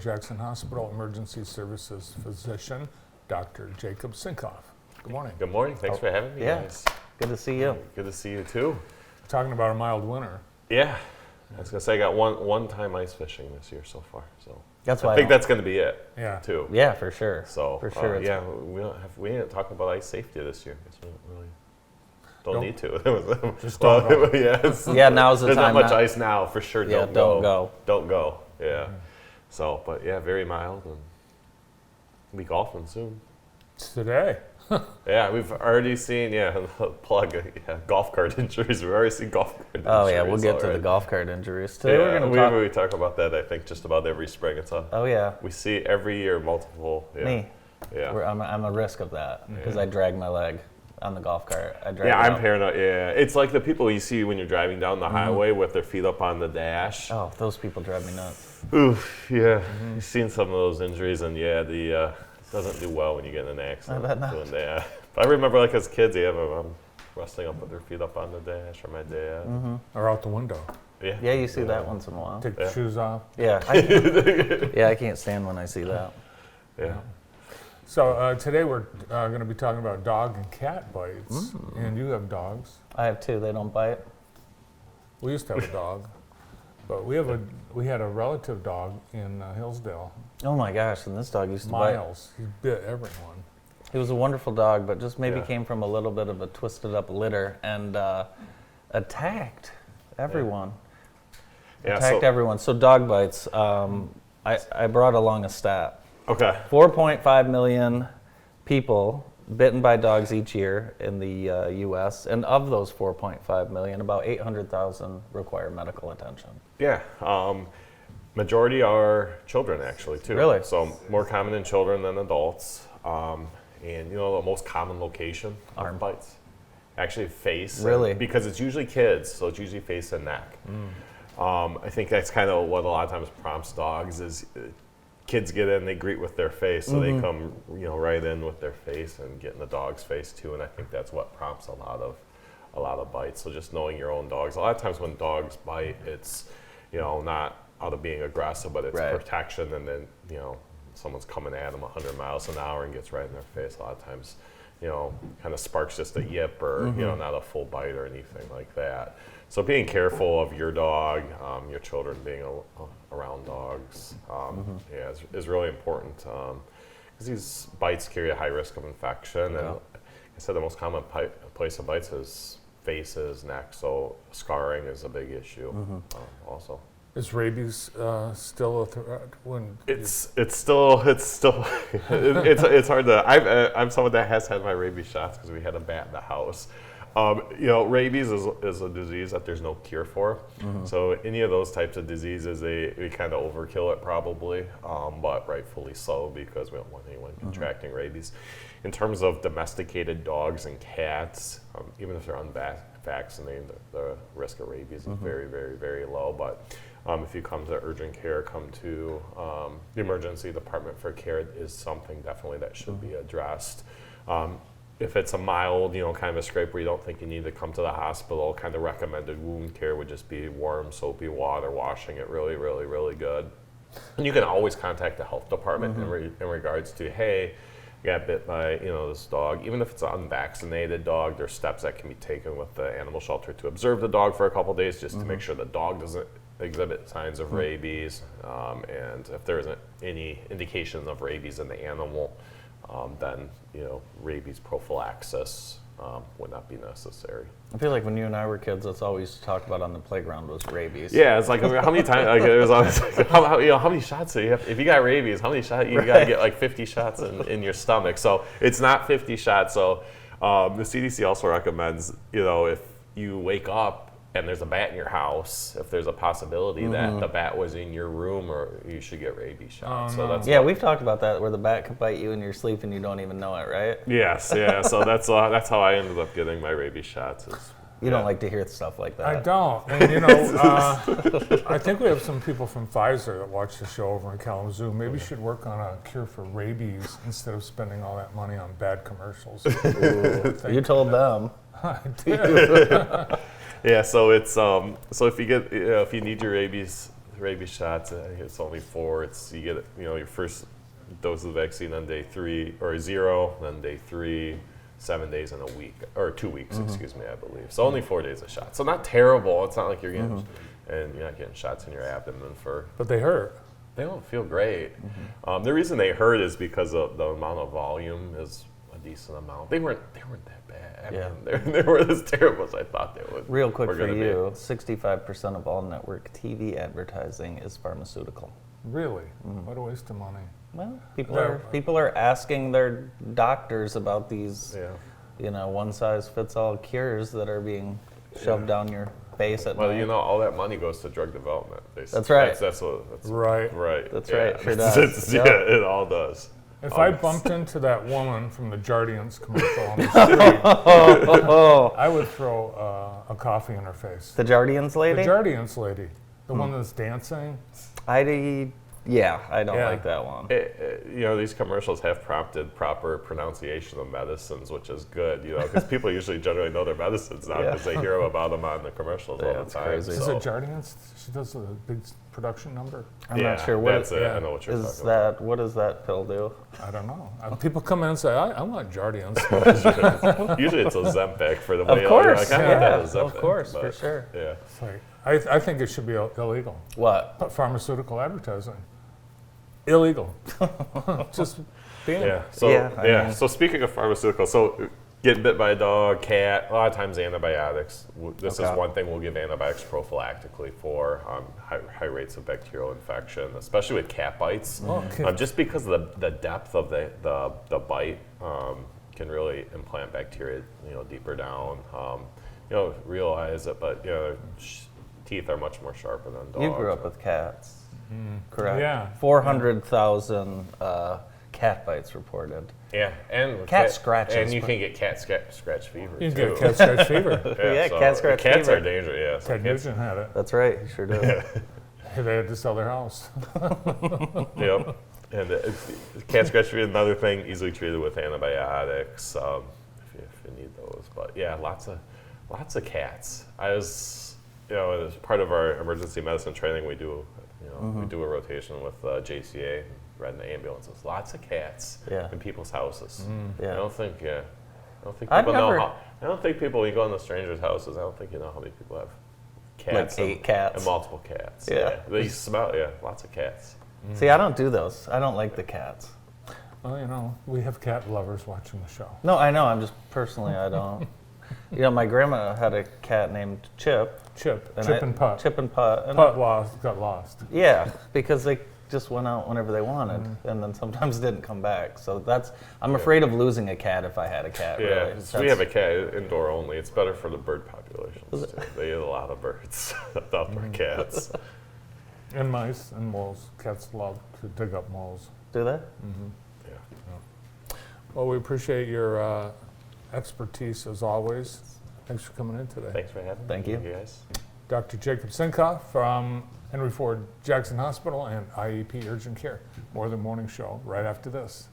Jackson Hospital Emergency Services physician, Dr. Jacob Sinkoff. Good morning. Good morning. Thanks for having me, guys. Good to see you. Good to see you too. Talking about a mild winter. Yeah, I was gonna say I got one time ice fishing this year so far, so That's why I think that's gonna be it. Yeah. Too. Yeah, for sure. So for sure. yeah, we didn't talk about ice safety this year. We really don't need to. Just don't go. Yes. Yeah, now's the There's time. not much ice now, for sure. Yeah, Don't don't go. go. Don't go. Yeah. So, but yeah, very mild, and we'll be golfing soon. It's today. Yeah, we've already seen, golf cart injuries. We've already seen golf cart injuries. Oh yeah, we'll get to the already. golf cart injuries today. We're gonna talk. We talk about that. I think just about every spring. Oh yeah. We see every year multiple. Yeah. Me. Yeah. I'm a risk of that because I drag my leg on the golf cart. I drag. Yeah, it I'm out. paranoid. Yeah, it's like the people you see when you're driving down the highway with their feet up on the dash. Oh, those people drive me nuts. Oof, yeah. You've seen some of those injuries, and yeah, it doesn't do well when you get in an accident. I bet not. Doing that. But I remember, like as kids, I'm wrestling up with their feet up on the dash, or my dad. Or out the window. Yeah. Yeah, you see that once in a while. Take the shoes off. Yeah. I can't stand when I see that. Yeah. So today we're going to be talking about dog and cat bites. And you have dogs. I have two. They don't bite. We used to have a dog. But we had a relative dog in Hillsdale, Oh my gosh! And this dog used to bite. Miles. He bit everyone. He was a wonderful dog, but just maybe Yeah. came from a little bit of a twisted up litter and attacked everyone. Yeah. Attacked everyone. So dog bites. I brought along a stat. Okay. 4.5 million people bitten by dogs each year in the U.S. And of those 4.5 million, about 800,000 require medical attention. Yeah. Majority are children, actually, too. Really? So more common in children than adults. And the most common location of bites? Actually face. Really? Because it's usually kids, so it's usually face and neck. I think that's kind of what a lot of times prompts dogs is kids get in, they greet with their face, so they come right in with their face and get in the dog's face too, and I think that's what prompts a lot of bites. So just knowing your own dogs. A lot of times when dogs bite, it's not out of being aggressive, but it's protection, and then someone's coming at them 100 miles an hour and gets right in their face. A lot of times kind of sparks just a yip or not a full bite or anything like that. So being careful of your dog, your children being around dogs, is really important because these bites carry a high risk of infection. And like I said, the most common place of bites is faces, neck. So scarring is a big issue also. Is rabies still a threat? It's hard to. I'm someone that has had my rabies shots because we had a bat in the house. Rabies is a disease that there's no cure for. So any of those types of diseases, we kind of overkill it probably, but rightfully so because we don't want anyone contracting rabies. In terms of domesticated dogs and cats, even if they're unvaccinated, the risk of rabies is very, very, very low. But if you come to urgent care, come to the emergency department for care is something definitely that should be addressed. If it's a mild, kind of a scrape where you don't think you need to come to the hospital, kind of recommended wound care would just be warm, soapy water, washing it really, really, really good. And you can always contact the health department in regards to, hey, I got bit by, this dog. Even if it's an unvaccinated dog, there's steps that can be taken with the animal shelter to observe the dog for a couple of days just to make sure the dog doesn't exhibit signs of rabies. And if there isn't any indication of rabies in the animal, then rabies prophylaxis would not be necessary. I feel like when you and I were kids, that's all we used to talk about on the playground was rabies. Yeah, it's like how many times? Like, it was always like, how many shots do you have? If you got rabies, how many shots? You got to get like 50 shots in your stomach. So it's not 50 shots. So the CDC also recommends, if you wake up and there's a bat in your house, if there's a possibility that the bat was in your room, or you should get rabies shots. So that's we've talked about that, where the bat could bite you in your sleep and you don't even know it, right? Yes, yeah. So that's how I ended up getting my rabies shots. You don't like to hear stuff like that. I don't. And I think we have some people from Pfizer that watch the show over in Kalamazoo. Maybe we should work on a cure for rabies instead of spending all that money on bad commercials. You told them. I did. Yeah, so it's so if you need your rabies rabies shots, I think it's only 4. It's you get your first dose of the vaccine on day 3 or 0, then day 3, 7 days and a week or 2 weeks, excuse me, I believe. So only 4 days a shot. So not terrible. It's not like you're getting and you're not getting shots in your abdomen for. But they hurt. They don't feel great. The reason they hurt is because of the amount of volume is a decent amount. They weren't that bad. I mean, they weren't as terrible as I thought they would. Real quick were for gonna you, 65% of all network TV advertising is pharmaceutical. Really? What a waste of money. Well, Yeah. people are asking their doctors about these, Yeah. one-size-fits-all cures that are being shoved down your face at Well, night. all that money goes to drug development. That's right. That's Right. right. That's yeah. right, sure does. Yeah, Yep. it all does. If I bumped into that woman from the Jardians commercial on the street, I would throw a coffee in her face. The Jardians lady? The Jardians lady, the one that's dancing. I don't Yeah. like that one. These commercials have prompted proper pronunciation of medicines, which is good, because people usually generally know their medicines now because they hear about them on the commercials all the it's time. crazy. Is So, it Jardians? She does a big production number. I'm not sure what that's it. yeah. I know what you're is talking that. What does that pill do? I don't know. People come in and say, I want Jardians. about. Usually it's a Zempic for the way Of course, you're like, I yeah, had that as of Zempic, course, for but, sure. Yeah. It's like, I think it should be illegal. What? Pharmaceutical advertising. Illegal. Just ban Yeah. it. So Yeah, I mean- So speaking of pharmaceuticals, so getting bit by a dog, cat, a lot of times antibiotics. This is Okay. one thing we'll give antibiotics prophylactically for high rates of bacterial infection, especially with cat bites. Oh, okay. Just because of the depth of the bite can really implant bacteria, deeper down. Realize it, but teeth are much more sharper than dogs. You grew up with cats, correct? Yeah. 400,000 cat bites reported. Yeah, and with Cat scratches, and you but- can get cat scratch fever. You too. can get cat scratch fever. Yeah, cat scratch cats fever. are dangerous. Yeah, so Ted cats, Nugent had it. That's right, you sure do. They had to sell their house. yep. And cat scratch fever is another thing, easily treated with antibiotics if you need those. But yeah, lots of cats. I was, as part of our emergency medicine training, we do a rotation with JCA, red in the ambulances. Lots of cats Yeah. in people's houses. Yeah. I don't think I've people know never- how. I don't think people, when you go into strangers' houses, I don't think you know how many people have cats. Like 8 cats. And multiple cats. Yeah. They smell, lots of cats. See, I don't do those. I don't like the cats. Well, we have cat lovers watching the show. No, I know. I'm just personally, I don't. My grandma had a cat named Chip. Chip and and Putt. Chip and Putt. And Putt got lost. Yeah, because they just went out whenever they wanted, and then sometimes didn't come back. So I'm afraid of losing a cat if I had a cat. Yeah, really. so we have a cat indoor only. It's better for the bird populations too. They eat a lot of birds, outdoor cats. And mice and moles. Cats love to dig up moles. Do they? Yeah. Well, we appreciate your expertise as always. Thanks for coming in today. Thanks for having me. Thank you. guys. Dr. Jacob Sinkoff from Henry Ford Jackson Hospital and IEP Urgent Care. More of the morning show right after this.